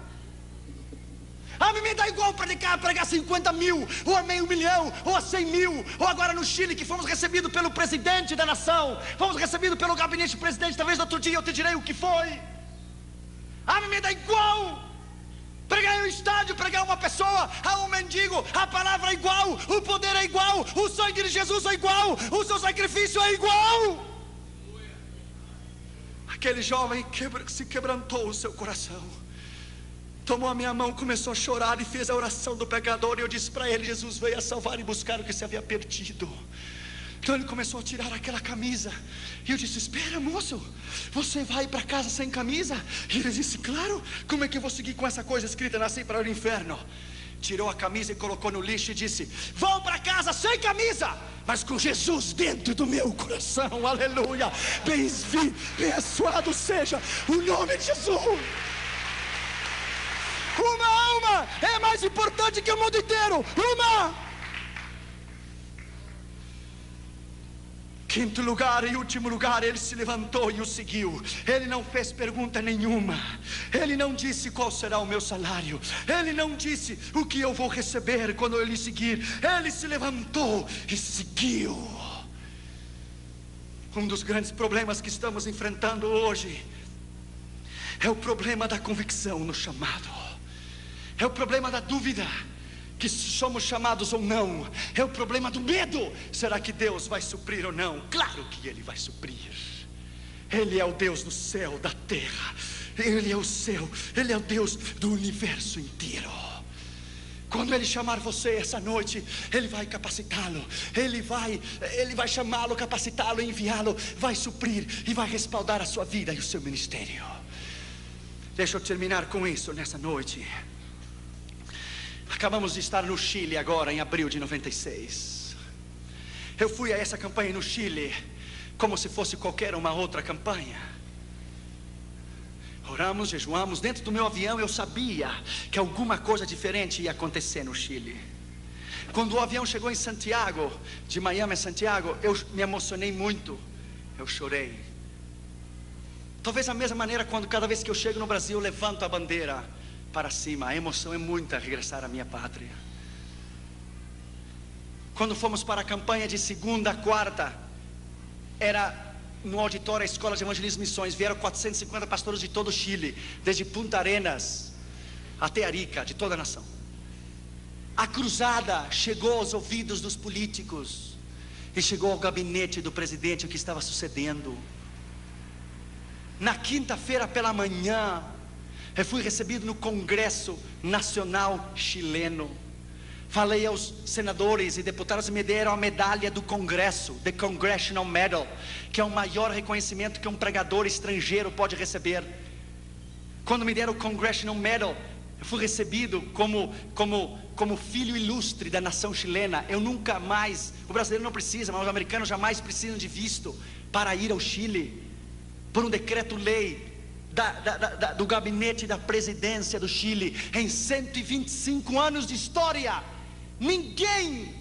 A mim me dá igual pregar 50 mil, ou a meio milhão, ou a 100 mil. Ou agora no Chile, que fomos recebidos pelo presidente da nação, fomos recebidos pelo gabinete do presidente. Talvez outro dia eu te direi o que foi. A mim me dá igual pregar em um estádio, pregar uma pessoa, a um mendigo. A palavra é igual, o poder é igual, o sangue de Jesus é igual, o seu sacrifício é igual. Aquele jovem se quebrantou o seu coração, tomou a minha mão, começou a chorar e fez a oração do pecador. E eu disse para ele: Jesus veio a salvar e buscar o que se havia perdido. Então ele começou a tirar aquela camisa. E eu disse: espera, moço, você vai para casa sem camisa? E ele disse: claro, como é que eu vou seguir com essa coisa escrita: nasci para o inferno? Tirou a camisa e colocou no lixo e disse: vou para casa sem camisa, mas com Jesus dentro do meu coração. Aleluia. Bem-abençoado seja o nome de Jesus. Uma alma é mais importante que o mundo inteiro. Uma. Quinto lugar e último lugar, ele se levantou e o seguiu. Ele não fez pergunta nenhuma. Ele não disse qual será o meu salário. Ele não disse o que eu vou receber quando eu lhe seguir. Ele se levantou e seguiu. Um dos grandes problemas que estamos enfrentando hoje é o problema da convicção no chamado. É o problema da dúvida, que se somos chamados ou não. É o problema do medo. Será que Deus vai suprir ou não? Claro que Ele vai suprir. Ele é o Deus do céu, da terra. Ele é o céu, Ele é o Deus do universo inteiro. Quando Ele chamar você essa noite, Ele vai capacitá-lo. Ele vai chamá-lo, capacitá-lo, enviá-lo. Vai suprir e vai respaldar a sua vida e o seu ministério. Deixa eu terminar com isso nessa noite. Acabamos de estar no Chile agora, em abril de 96. Eu fui a essa campanha no Chile como se fosse qualquer uma outra campanha. Oramos, jejuamos. Dentro do meu avião eu sabia que alguma coisa diferente ia acontecer no Chile. Quando o avião chegou em Santiago, de Miami a Santiago, eu me emocionei muito. Eu chorei. Talvez a mesma maneira quando cada vez que eu chego no Brasil, eu levanto a bandeira para cima. A emoção é muita regressar à minha pátria. Quando fomos para a campanha de segunda a quarta, era no auditório da Escola de Evangelismo e Missões. Vieram 450 pastores de todo o Chile, desde Punta Arenas até Arica, de toda a nação. A cruzada chegou aos ouvidos dos políticos e chegou ao gabinete do presidente o que estava sucedendo. Na quinta-feira pela manhã, eu fui recebido no Congresso Nacional Chileno. Falei aos senadores e deputados e me deram a medalha do Congresso, The Congressional Medal, que é o maior reconhecimento que um pregador estrangeiro pode receber. Quando me deram o Congressional Medal, eu fui recebido como filho ilustre da nação chilena. Eu nunca mais, o brasileiro não precisa, mas os americanos jamais precisam de visto para ir ao Chile, por um decreto-lei do gabinete da presidência do Chile. Em 125 anos de história, ninguém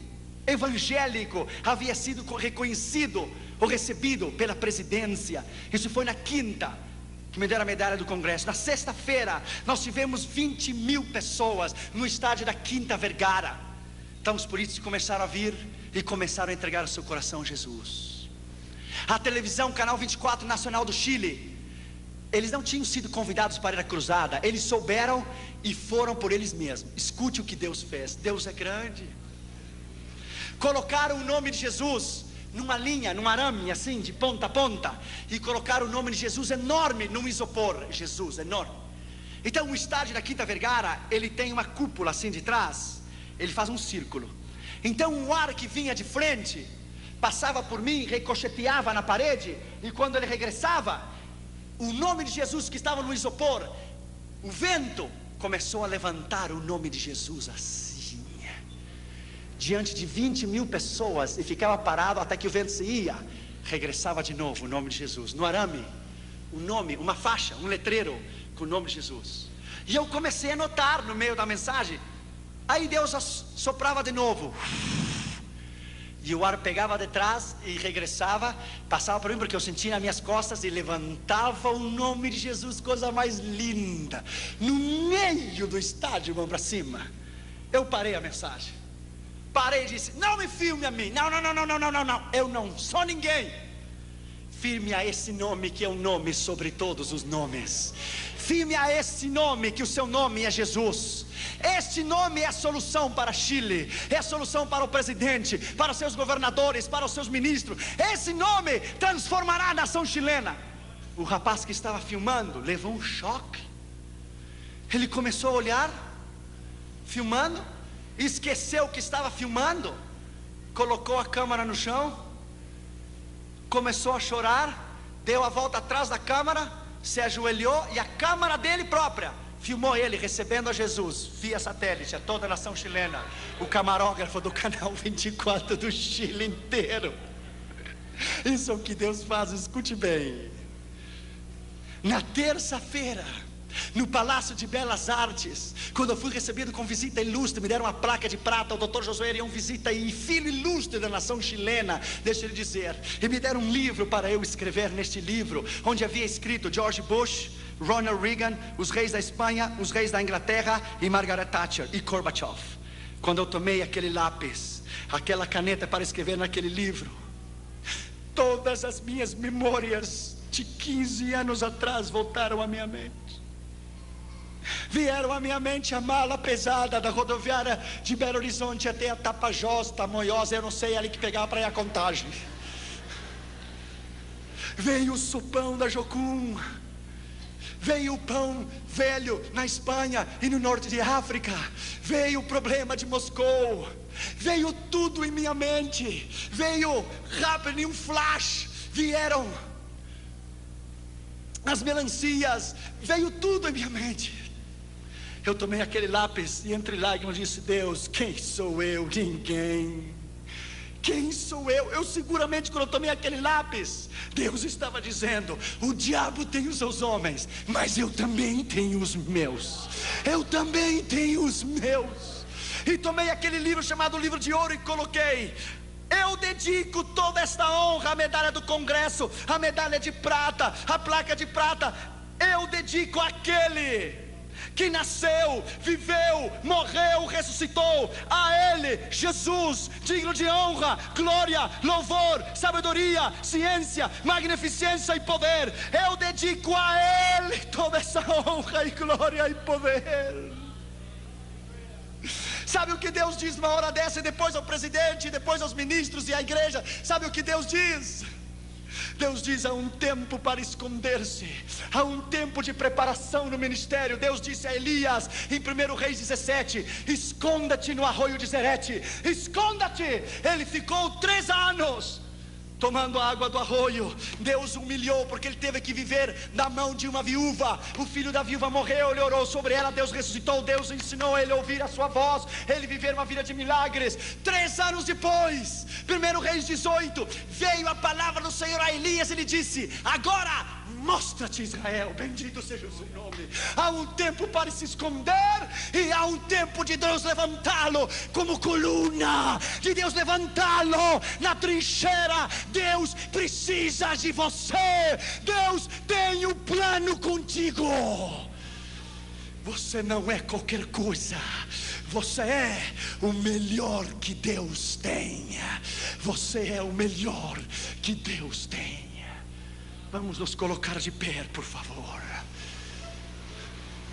evangélico havia sido reconhecido ou recebido pela presidência. Isso foi na quinta que me deram a medalha do Congresso. Na sexta-feira nós tivemos 20 mil pessoas no estádio da Quinta Vergara. Então os políticos começaram a vir e começaram a entregar o seu coração a Jesus. A televisão, Canal 24 Nacional do Chile, eles não tinham sido convidados para ir à cruzada. Eles souberam e foram por eles mesmos. Escute o que Deus fez. Deus é grande. Colocaram o nome de Jesus numa linha, num arame assim, de ponta a ponta, e colocaram o nome de Jesus enorme num isopor. Jesus, enorme. Então o estádio da Quinta Vergara, ele tem uma cúpula assim de trás. Ele faz um círculo. Então o ar que vinha de frente passava por mim, ricocheteava na parede, e quando ele regressava, o nome de Jesus que estava no isopor, o vento começou a levantar o nome de Jesus assim, diante de 20 mil pessoas, e ficava parado até que o vento se ia. Regressava de novo o nome de Jesus, no arame, um nome, uma faixa, um letreiro com o nome de Jesus. E eu comecei a notar no meio da mensagem. Aí Deus soprava de novo, e o ar pegava de trás e regressava, passava por mim, porque eu sentia nas minhas costas, e levantava o nome de Jesus, coisa mais linda, no meio do estádio, mão para cima. Eu parei a mensagem, parei e disse: não me filme a mim, não, eu não sou ninguém. Firme a esse nome que é o nome sobre todos os nomes. Firme a esse nome, que o seu nome é Jesus. Este nome é a solução para Chile, é a solução para o presidente, para os seus governadores, para os seus ministros. Esse nome transformará a nação chilena. O rapaz que estava filmando levou um choque. Ele começou a olhar, filmando, esqueceu que estava filmando, colocou a câmera no chão, começou a chorar, deu a volta atrás da câmera, se ajoelhou, e a câmera dele própria filmou ele recebendo a Jesus via satélite a toda a nação chilena. O camarógrafo do Canal 24 do Chile inteiro. Isso é o que Deus faz, escute bem. Na terça-feira no Palácio de Belas Artes, quando eu fui recebido com visita ilustre, me deram uma placa de prata. O Dr. Josué Arião Visita, e filho ilustre da nação chilena, deixa eu lhe dizer. E me deram um livro para eu escrever. Neste livro, onde havia escrito George Bush, Ronald Reagan, os reis da Espanha, os reis da Inglaterra, e Margaret Thatcher e Gorbachev. Quando eu tomei aquele lápis, aquela caneta para escrever naquele livro, todas as minhas memórias de 15 anos atrás voltaram à minha mente. Vieram à minha mente a mala pesada da rodoviária de Belo Horizonte até a Tapajós, Tamoiós, eu não sei, ali que pegava para ir a Contagem. Veio o sopão da Jocum, veio o pão velho na Espanha e no norte de África, veio o problema de Moscou, veio tudo em minha mente, veio rápido, em um flash, vieram as melancias, veio tudo em minha mente. Eu tomei aquele lápis e entre lágrimas disse: Deus, quem sou eu? Ninguém. Quem sou eu? Eu seguramente, quando eu tomei aquele lápis, Deus estava dizendo: o diabo tem os seus homens, mas eu também tenho os meus. Eu também tenho os meus. E tomei aquele livro chamado Livro de Ouro e coloquei: eu dedico toda esta honra, a medalha do Congresso, a medalha de prata, a placa de prata, eu dedico àquele que nasceu, viveu, morreu, ressuscitou. A Ele, Jesus, digno de honra, glória, louvor, sabedoria, ciência, magnificência e poder. Eu dedico a Ele toda essa honra e glória e poder. Sabe o que Deus diz numa hora dessa? E depois ao presidente, e depois aos ministros e à igreja. Sabe o que Deus diz? Deus diz: há um tempo para esconder-se, há um tempo de preparação no ministério. Deus disse a Elias em 1 Reis 17: esconda-te no arroio de Zerete, esconda-te. Ele ficou 3 anos tomando a água do arroio. Deus o humilhou porque ele teve que viver na mão de uma viúva. O filho da viúva morreu, ele orou sobre ela, Deus ressuscitou, Deus ensinou ele a ouvir a sua voz, ele viver uma vida de milagres. 3 anos depois, 1 Reis 18, veio a palavra do Senhor a Elias. Ele disse: agora mostra-te, Israel, bendito seja o seu nome. Há um tempo para se esconder e há um tempo de Deus levantá-lo como coluna, de Deus levantá-lo na trincheira. Deus precisa de você. Deus tem um plano contigo. Você não é qualquer coisa. Você é o melhor que Deus tem. Você é o melhor que Deus tem. Vamos nos colocar de pé, por favor.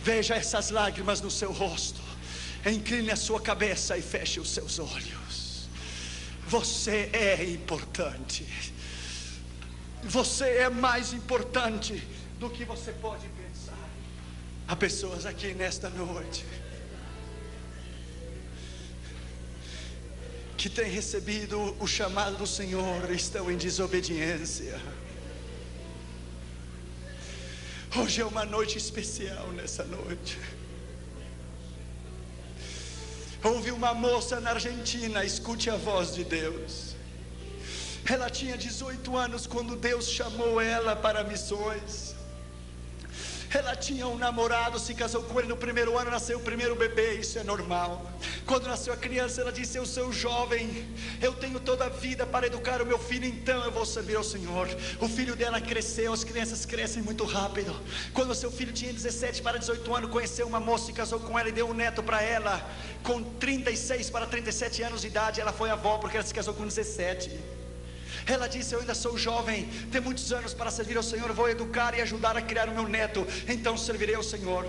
Veja essas lágrimas no seu rosto. Incline a sua cabeça e feche os seus olhos. Você é importante. Você é mais importante do que você pode pensar. Há pessoas aqui nesta noite que têm recebido o chamado do Senhor e estão em desobediência. Hoje é uma noite especial. Nessa noite houve uma moça na Argentina, escute a voz de Deus. Ela tinha 18 anos quando Deus chamou ela para missões. Ela tinha um namorado, se casou com ele no 1º ano, nasceu o primeiro bebê, isso é normal. Quando nasceu a criança, ela disse: eu sou jovem, eu tenho toda a vida para educar o meu filho, então eu vou servir ao Senhor. O filho dela cresceu, as crianças crescem muito rápido. Quando seu filho tinha 17 para 18 anos, conheceu uma moça, se casou com ela e deu um neto para ela. Com 36 para 37 anos de idade, ela foi avó, porque ela se casou com 17. Ela disse: eu ainda sou jovem, tenho muitos anos para servir ao Senhor, vou educar e ajudar a criar o meu neto, então servirei ao Senhor.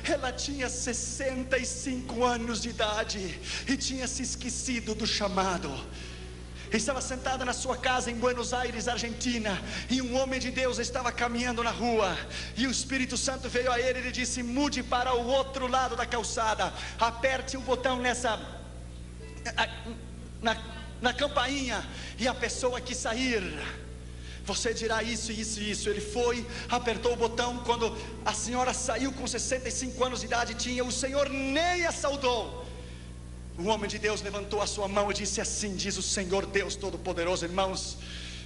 Ela tinha 65 anos de idade e tinha se esquecido do chamado. Estava sentada na sua casa em Buenos Aires, Argentina, e um homem de Deus estava caminhando na rua, e o Espírito Santo veio a ele e disse: mude para o outro lado da calçada, aperte o botão na campainha, e a pessoa que sair, você dirá isso, isso e isso. Ele foi, apertou o botão. Quando a senhora saiu com 65 anos de idade, o Senhor nem a saudou. O homem de Deus levantou a sua mão e disse assim: diz o Senhor Deus Todo-Poderoso. Irmãos,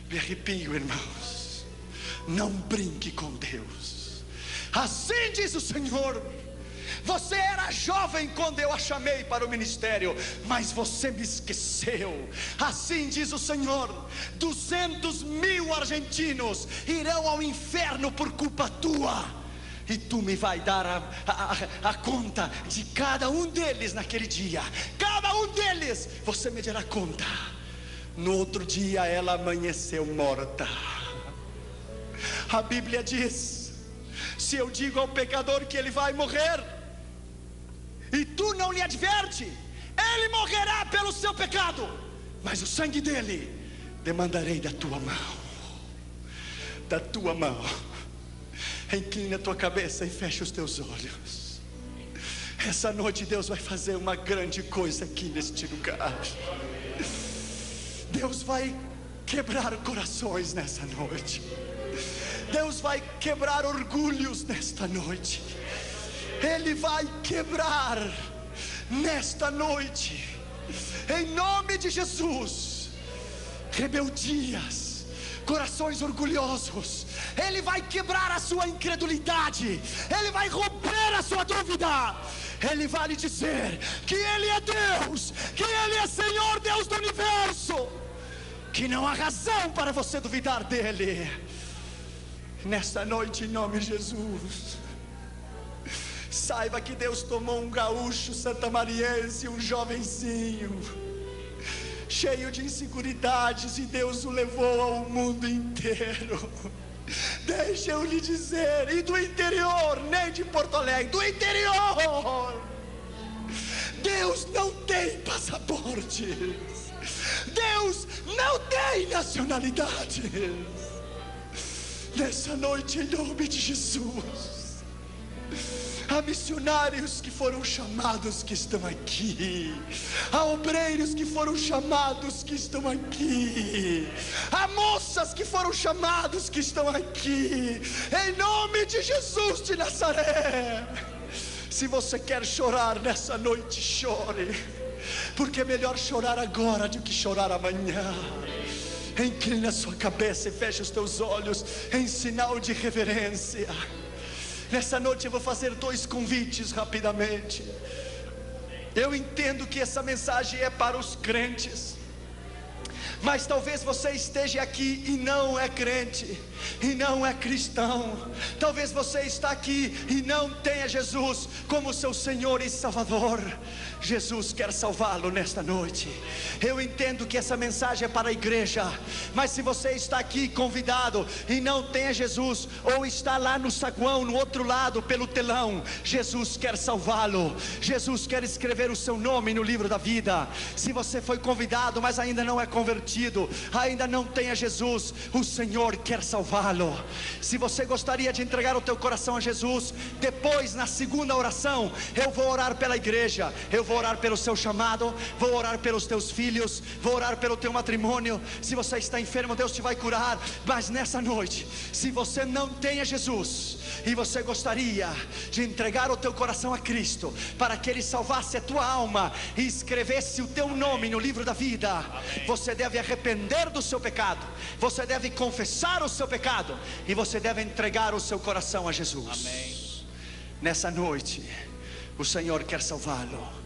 me arrepio, irmãos, não brinque com Deus. Assim diz o Senhor: você era jovem quando eu a chamei para o ministério, mas você me esqueceu. Assim diz o Senhor: 200.000 argentinos irão ao inferno por culpa tua, e tu me vai dar a conta de cada um deles naquele dia. Cada um deles você me dará conta. No outro dia ela amanheceu morta. A Bíblia diz: se eu digo ao pecador que ele vai morrer, e tu não lhe adverte, ele morrerá pelo seu pecado, mas o sangue dele demandarei da tua mão. Da tua mão. Inclina a tua cabeça e fecha os teus olhos. Essa noite Deus vai fazer uma grande coisa aqui neste lugar. Deus vai quebrar corações nessa noite. Deus vai quebrar orgulhos nesta noite. Ele vai quebrar nesta noite, em nome de Jesus, rebeldias, corações orgulhosos. Ele vai quebrar a sua incredulidade. Ele vai romper a sua dúvida. Ele vai lhe dizer que Ele é Deus, que Ele é Senhor, Deus do universo, que não há razão para você duvidar dEle. Nesta noite, em nome de Jesus, saiba que Deus tomou um gaúcho santamariense, um jovenzinho, cheio de inseguridades, e Deus o levou ao mundo inteiro. Deixa eu lhe dizer, e do interior, nem de Porto Alegre, do interior, Deus não tem passaportes, Deus não tem nacionalidade. Nessa noite, em nome de Jesus, há missionários que foram chamados que estão aqui, há obreiros que foram chamados que estão aqui, há moças que foram chamados que estão aqui, em nome de Jesus de Nazaré. Se você quer chorar nessa noite, chore, porque é melhor chorar agora do que chorar amanhã. Inclina a sua cabeça e feche os teus olhos em sinal de reverência. Nessa noite eu vou fazer 2 convites rapidamente. Eu entendo que essa mensagem é para os crentes, mas talvez você esteja aqui e não é crente, e não é cristão. Talvez você está aqui e não tenha Jesus como seu Senhor e Salvador. Jesus quer salvá-lo nesta noite. Eu entendo que essa mensagem é para a igreja, mas se você está aqui convidado e não tem Jesus, ou está lá no saguão, no outro lado, pelo telão, Jesus quer salvá-lo. Jesus quer escrever o seu nome no livro da vida. Se você foi convidado, mas ainda não é convertido, ainda não tem a Jesus, o Senhor quer salvá-lo. Se você gostaria de entregar o teu coração a Jesus, depois na segunda oração, eu vou orar pela igreja, eu vou orar pelo seu chamado, vou orar pelos teus filhos, vou orar pelo teu matrimônio. Se você está enfermo, Deus te vai curar. Mas nessa noite, se você não tem a Jesus e você gostaria de entregar o teu coração a Cristo, para que Ele salvasse a tua alma e escrevesse o teu nome no livro da vida, amém, você deve arrepender do seu pecado, você deve confessar o seu pecado, e você deve entregar o seu coração a Jesus. Amém. Nessa noite, o Senhor quer salvá-lo.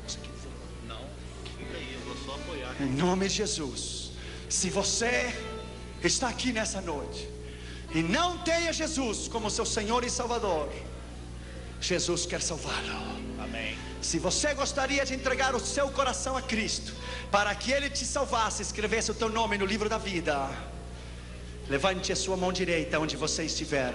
Em nome de Jesus. Se você está aqui nessa noite e não tem a Jesus como seu Senhor e Salvador, Jesus quer salvá-lo. Amém. Se você gostaria de entregar o seu coração a Cristo, para que Ele te salvasse, escrevesse o teu nome no livro da vida, levante a sua mão direita onde você estiver,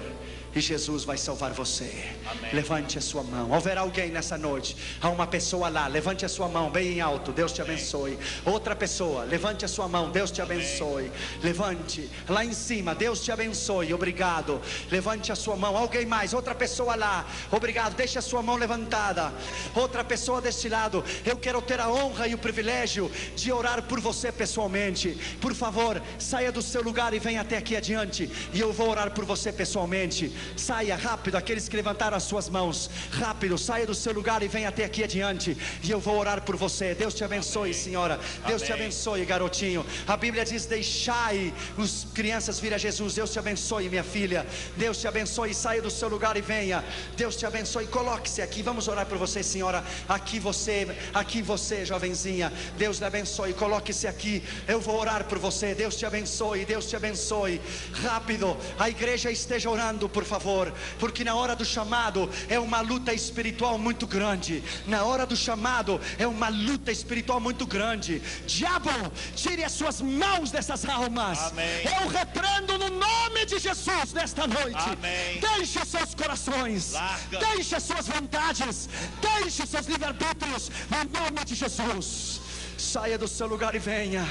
e Jesus vai salvar você. Amém. Levante a sua mão. Haverá alguém nessa noite, há uma pessoa lá, levante a sua mão bem alto, Deus te abençoe. Outra pessoa, levante a sua mão, Deus te abençoe. Levante, lá em cima, Deus te abençoe, obrigado. Levante a sua mão. Alguém mais, outra pessoa lá, obrigado, deixe a sua mão levantada. Outra pessoa deste lado, eu quero ter a honra e o privilégio de orar por você pessoalmente. Por favor, saia do seu lugar e venha até aqui adiante e eu vou orar por você pessoalmente. Saia rápido, aqueles que levantaram as suas mãos, rápido, saia do seu lugar e venha até aqui adiante e eu vou orar por você. Deus te abençoe, senhora. Deus te abençoe, garotinho. A Bíblia diz: deixai as crianças vir a Jesus. Deus te abençoe, minha filha. Deus te abençoe. Saia do seu lugar e venha. Deus te abençoe. Coloque-se aqui. Vamos orar por você, senhora. Aqui você, jovenzinha. Deus lhe abençoe. Coloque-se aqui. Eu vou orar por você. Deus te abençoe. Deus te abençoe. Rápido. A igreja esteja orando, por favor, porque na hora do chamado é uma luta espiritual muito grande. Na hora do chamado é uma luta espiritual muito grande. Diabo, tire as suas mãos dessas almas. Amém. Eu repreendo no nome de Jesus nesta noite. Amém. Deixe os seus corações, Larga. deixe as suas vontades, deixe os seus livre-arbítrios no nome de Jesus. Saia do seu lugar e venha.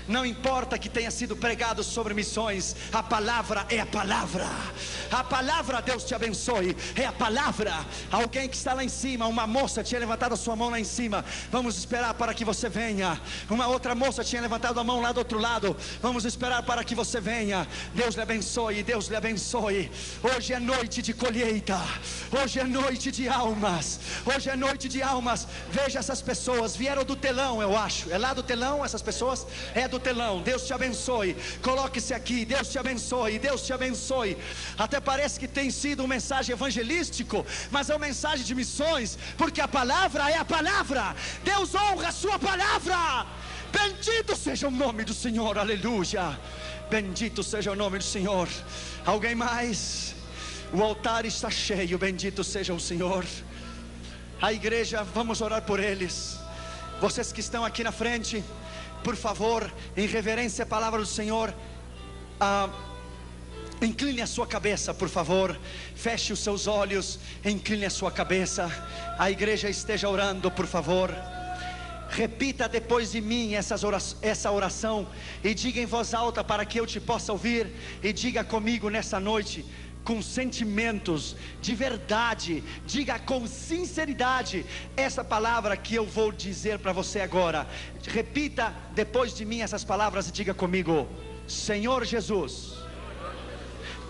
Não importa que tenha sido pregado sobre missões, a palavra é a palavra. A palavra, Deus te abençoe, é a palavra. Alguém que está lá em cima, uma moça tinha levantado a sua mão lá em cima. Vamos esperar para que você venha. Uma outra moça tinha levantado a mão lá do outro lado. Vamos esperar para que você venha. Deus lhe abençoe, Deus lhe abençoe. Hoje é noite de colheita. Hoje é noite de almas. Hoje é noite de almas. Veja essas pessoas, vieram do telão, eu acho. É lá do telão essas pessoas? É do telão. Deus te abençoe. Coloque-se aqui. Deus te abençoe. Deus te abençoe. Até parece que tem sido uma mensagem evangelístico, mas é uma mensagem de missões, porque a palavra é a palavra. Deus honra a sua palavra. Bendito seja o nome do Senhor. Aleluia. Bendito seja o nome do Senhor. Alguém mais? O altar está cheio. Bendito seja o Senhor. A igreja, vamos orar por eles. Vocês que estão aqui na frente, por favor, em reverência à palavra do Senhor, incline a sua cabeça, por favor. Feche os seus olhos, incline a sua cabeça. A igreja esteja orando, por favor. Repita depois de mim essa oração e diga em voz alta para que eu te possa ouvir. E diga comigo nessa noite, com sentimentos de verdade, diga com sinceridade essa palavra que eu vou dizer para você agora. Repita depois de mim essas palavras e diga comigo: Senhor Jesus.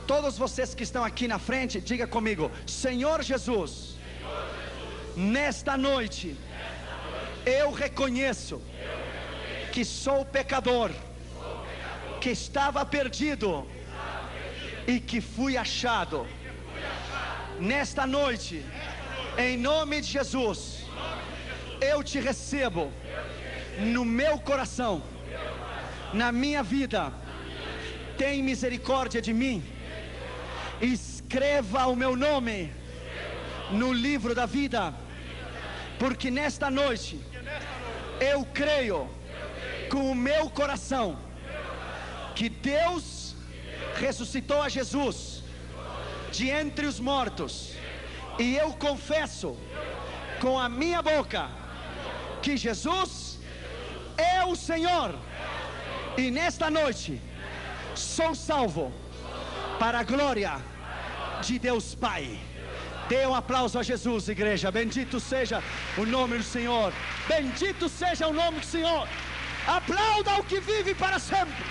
Todos vocês que estão aqui na frente, diga comigo: Senhor Jesus, nesta noite eu reconheço que sou pecador, que estava perdido e que fui achado. Nesta noite, em nome de Jesus, eu te recebo no meu coração, na minha vida. Tem misericórdia de mim. Escreva o meu nome no livro da vida, porque nesta noite eu creio com o meu coração que Deus ressuscitou a Jesus de entre os mortos, e eu confesso com a minha boca que Jesus é o Senhor, e nesta noite sou salvo para a glória de Deus Pai. Dê um aplauso a Jesus, igreja. Bendito seja o nome do Senhor. Bendito seja o nome do Senhor. Aplauda o que vive para sempre.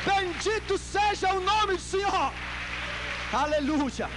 Bendito seja o nome do Senhor. Aleluia.